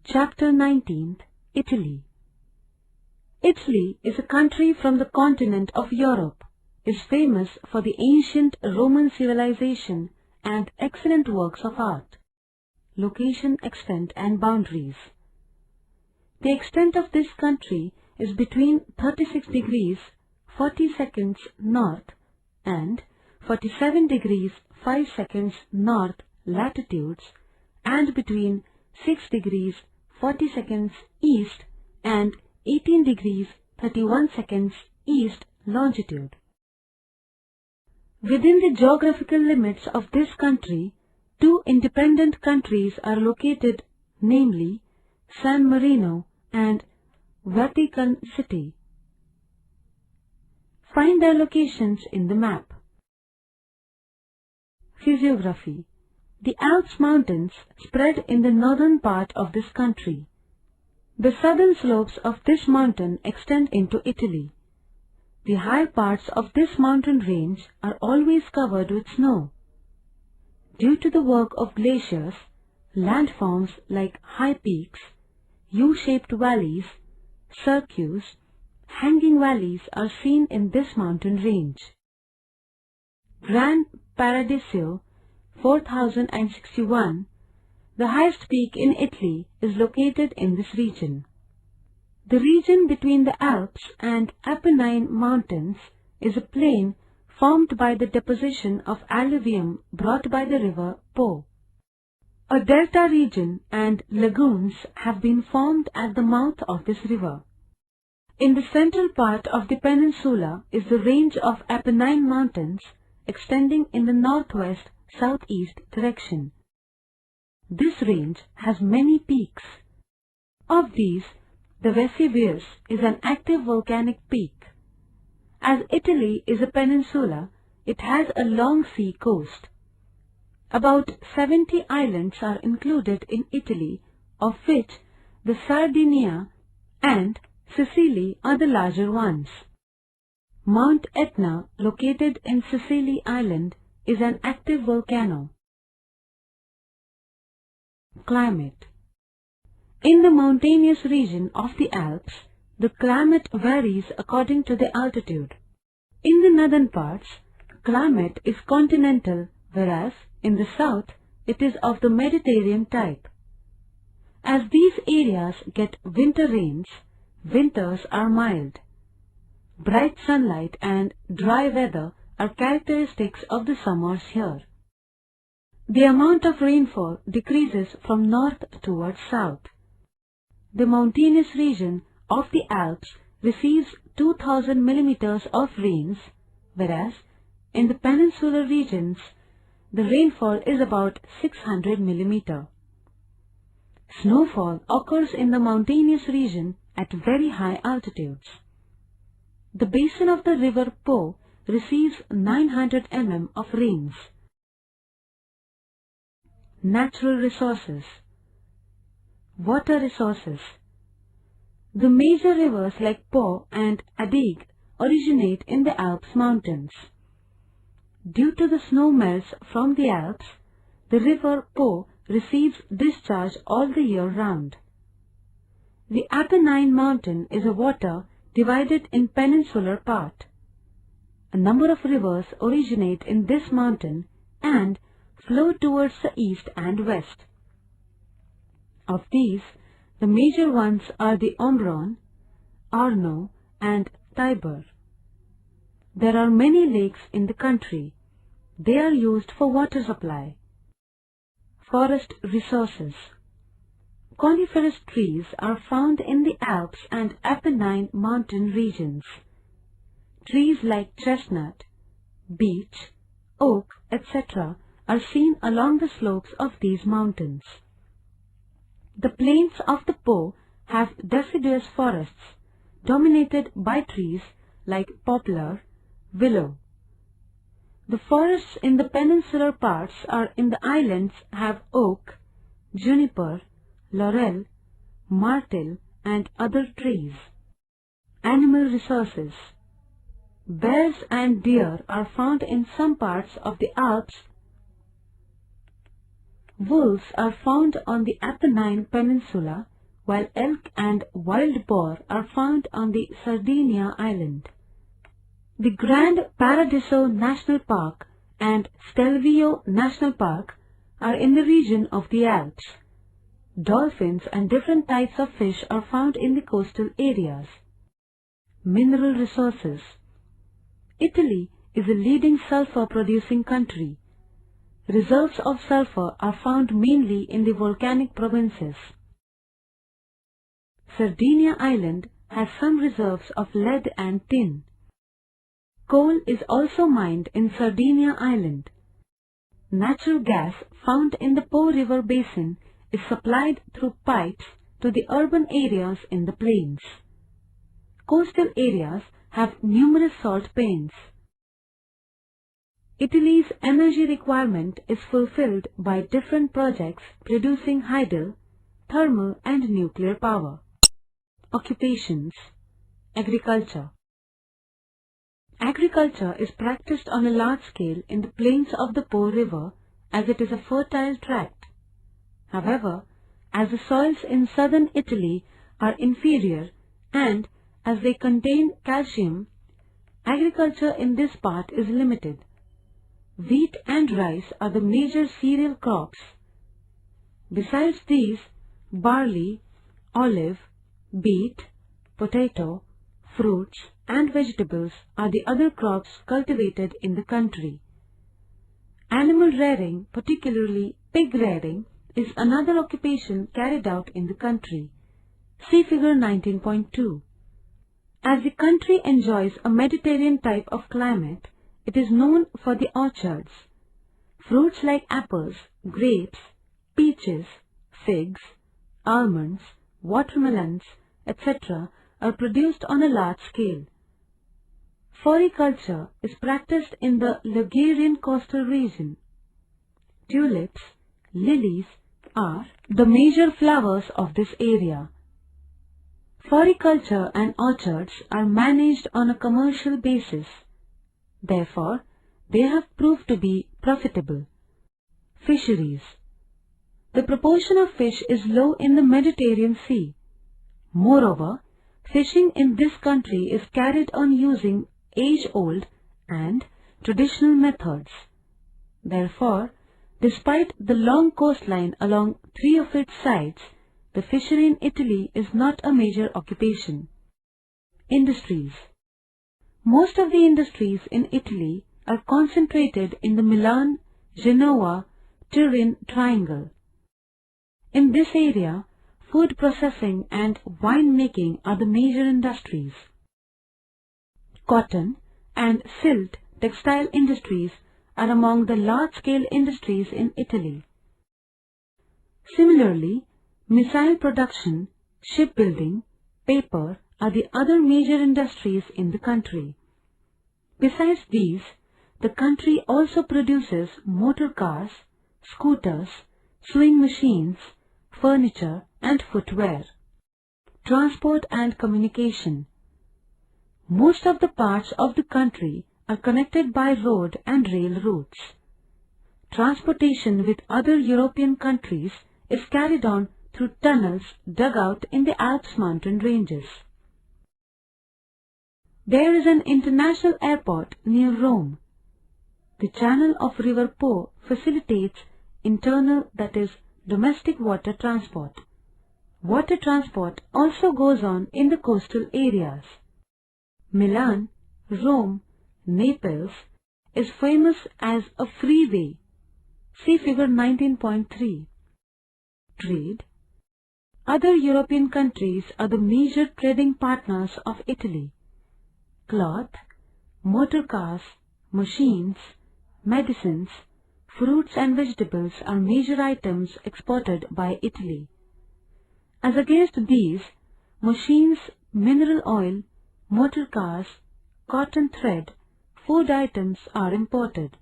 Chapter 19th, Italy. Italy is a country from the continent of Europe, is famous for the ancient Roman civilization and excellent works of art. Location, extent and boundaries. The extent of this country is between 36 degrees 40 seconds north and 47 degrees 5 seconds north latitudes and between 6 degrees 40 seconds east and 18 degrees 31 seconds east longitude. Within the geographical limits of this country, two independent countries are located, namely San Marino and Vatican City. Find their locations in the map. Physiography. The Alps mountains spread in the northern part of this country. The southern slopes of this mountain extend into Italy. The high parts of this mountain range are always covered with snow. Due to the work of glaciers, landforms like high peaks, U-shaped valleys, cirques, hanging valleys are seen in this mountain range. Gran Paradiso, 4061, the highest peak in Italy, is located in this region. The region between the Alps and Apennine mountains is a plain formed by the deposition of alluvium brought by the river Po. A delta region and lagoons have been formed at the mouth of this river. In the central part of the peninsula is the range of Apennine mountains extending in the northwest-southeast direction. This range has many peaks. Of these, the Vesuvius is an active volcanic peak. As Italy is a peninsula, it has a long sea coast. About 70 islands are included in Italy, of which the Sardinia and Sicily are the larger ones. Mount Etna, located in Sicily Island, is an active volcano. Climate. In the mountainous region of the Alps, the climate varies according to the altitude. In the northern parts, climate is continental, whereas in the south it is of the Mediterranean type. As these areas get winter rains, winters are mild. Bright sunlight and dry weather are characteristics of the summers here. The amount of rainfall decreases from north towards south. The mountainous region of the Alps receives 2000 millimeters of rains, whereas in the peninsular regions, the rainfall is about 600 millimeter. Snowfall occurs in the mountainous region at very high altitudes. The basin of the river Po receives 900 mm of rains. Natural resources. Water resources. The major rivers like Po and Adige originate in the Alps mountains. Due to the snow melts from the Alps, the river Po receives discharge all the year round. The Apennine mountain is a water divided in peninsular part. A number of rivers originate in this mountain and flow towards the east and west. Of these, the major ones are the Ombron, Arno and Tiber. There are many lakes in the country. They are used for water supply. Forest resources. Coniferous trees are found in the Alps and Apennine mountain regions. Trees like chestnut, beech, oak, etc. are seen along the slopes of these mountains. The plains of the Po have deciduous forests, dominated by trees like poplar, willow. The forests in the peninsular parts are in the islands have oak, juniper, laurel, myrtle and other trees. Animal resources. Bears and deer are found in some parts of the Alps. Wolves are found on the Apennine Peninsula while elk and wild boar are found on the Sardinia island. The Grand Paradiso National Park and Stelvio National Park are in the region of the Alps. Dolphins and different types of fish are found in the coastal areas. Mineral resources. Italy is a leading sulfur-producing country. Reserves of sulfur are found mainly in the volcanic provinces. Sardinia Island has some reserves of lead and tin. Coal is also mined in Sardinia Island. Natural gas found in the Po River basin is supplied through pipes to the urban areas in the plains. Coastal areas have numerous salt pains. Italy's energy requirement is fulfilled by different projects producing hydel, thermal and nuclear power. Occupations. Agriculture. Agriculture is practiced on a large scale in the plains of the Po River as it is a fertile tract. However, as the soils in southern Italy are inferior and as they contain calcium, agriculture in this part is limited. Wheat and rice are the major cereal crops. Besides these, barley, olive, beet, potato, fruits and vegetables are the other crops cultivated in the country. Animal rearing, particularly pig rearing, is another occupation carried out in the country. See figure 19.2. As the country enjoys a Mediterranean type of climate, it is known for the orchards. Fruits like apples, grapes, peaches, figs, almonds, watermelons, etc. are produced on a large scale. Floriculture is practiced in the Ligurian coastal region. Tulips, lilies are the major flowers of this area. Floriculture and orchards are managed on a commercial basis. Therefore, they have proved to be profitable. Fisheries. The proportion of fish is low in the Mediterranean Sea. Moreover, fishing in this country is carried on using age-old and traditional methods. Therefore, despite the long coastline along 3 of its sides, the fishery in Italy is not a major occupation. Industries. Most of the industries in Italy are concentrated in the Milan, Genoa, Turin triangle. In this area, food processing and wine making are the major industries. Cotton and silk textile industries are among the large-scale industries in Italy. Similarly, missile production, shipbuilding, paper are the other major industries in the country. Besides these, the country also produces motor cars, scooters, sewing machines, furniture and footwear. Transport and communication. Most of the parts of the country are connected by road and rail routes. Transportation with other European countries is carried on through tunnels dug out in the Alps mountain ranges. There is an international airport near Rome. The channel of River Po facilitates internal, that is, domestic water transport. Water transport also goes on in the coastal areas. Milan, Rome, Naples is famous as a freeway. See figure 19.3. Trade. Other European countries are the major trading partners of Italy. Cloth, motor cars, machines, medicines, fruits and vegetables are major items exported by Italy. As against these, machines, mineral oil, motor cars, cotton thread, food items are imported.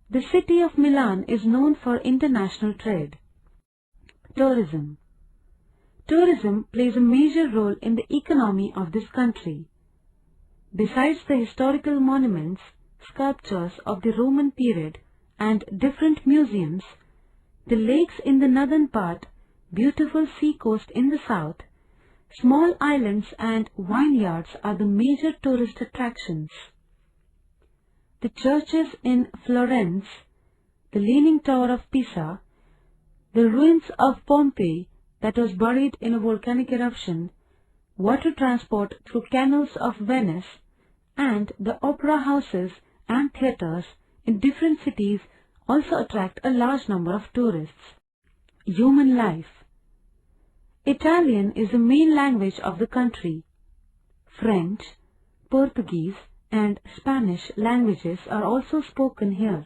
The city of Milan is known for international trade. Tourism. Tourism plays a major role in the economy of this country. Besides the historical monuments, sculptures of the Roman period and different museums, the lakes in the northern part beautiful seacoast in the south, small islands and vineyards are the major tourist attractions. The churches in Florence, the Leaning Tower of Pisa, the ruins of Pompeii that was buried in a volcanic eruption, water transport through canals of Venice, and the opera houses and theatres in different cities also attract a large number of tourists. Human life. Italian is the main language of the country. French, Portuguese, and Spanish languages are also spoken here.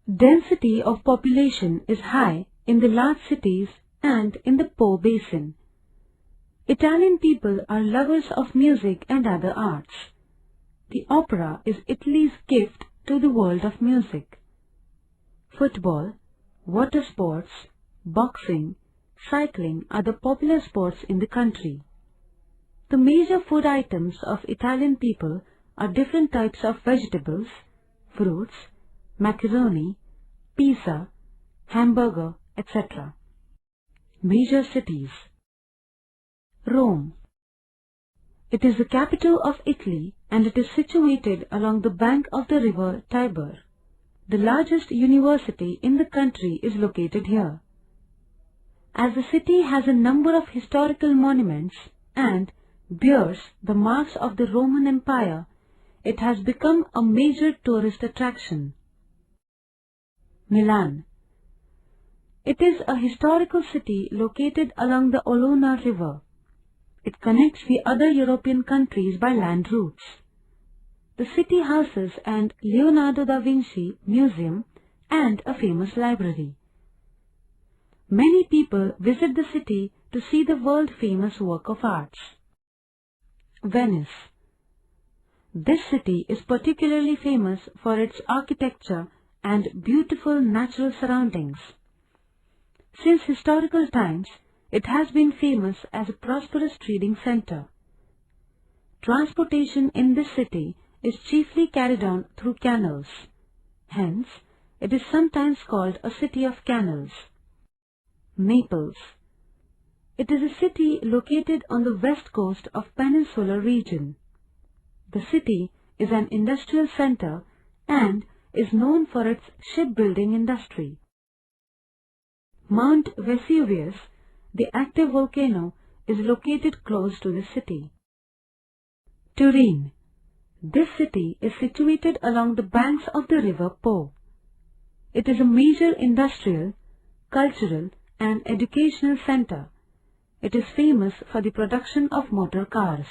Density of population is high in the large cities and in the Po basin. Italian people are lovers of music and other arts. The opera is Italy's gift to the world of music. Football, water sports, boxing, cycling are the popular sports in the country. The major food items of Italian people are different types of vegetables, fruits, macaroni, pizza, hamburger, etc. Major cities. Rome. It is the capital of Italy and it is situated along the bank of the river Tiber. The largest university in the country is located here. As the city has a number of historical monuments and bears the marks of the Roman Empire, it has become a major tourist attraction. Milan. It is a historical city located along the Olona River. It connects the other European countries by land routes. The city houses an Leonardo da Vinci Museum and a famous library. Many people visit the city to see the world-famous work of arts. Venice. This city is particularly famous for its architecture and beautiful natural surroundings. Since historical times, it has been famous as a prosperous trading center. Transportation in this city is chiefly carried on through canals. Hence, it is sometimes called a city of canals. Naples. It is a city located on the west coast of Peninsular region. The city is an industrial center and is known for its shipbuilding industry. Mount Vesuvius, the active volcano, is located close to the city. Turin. This city is situated along the banks of the river Po. It is a major industrial, cultural, and educational center. It is famous for the production of motor cars.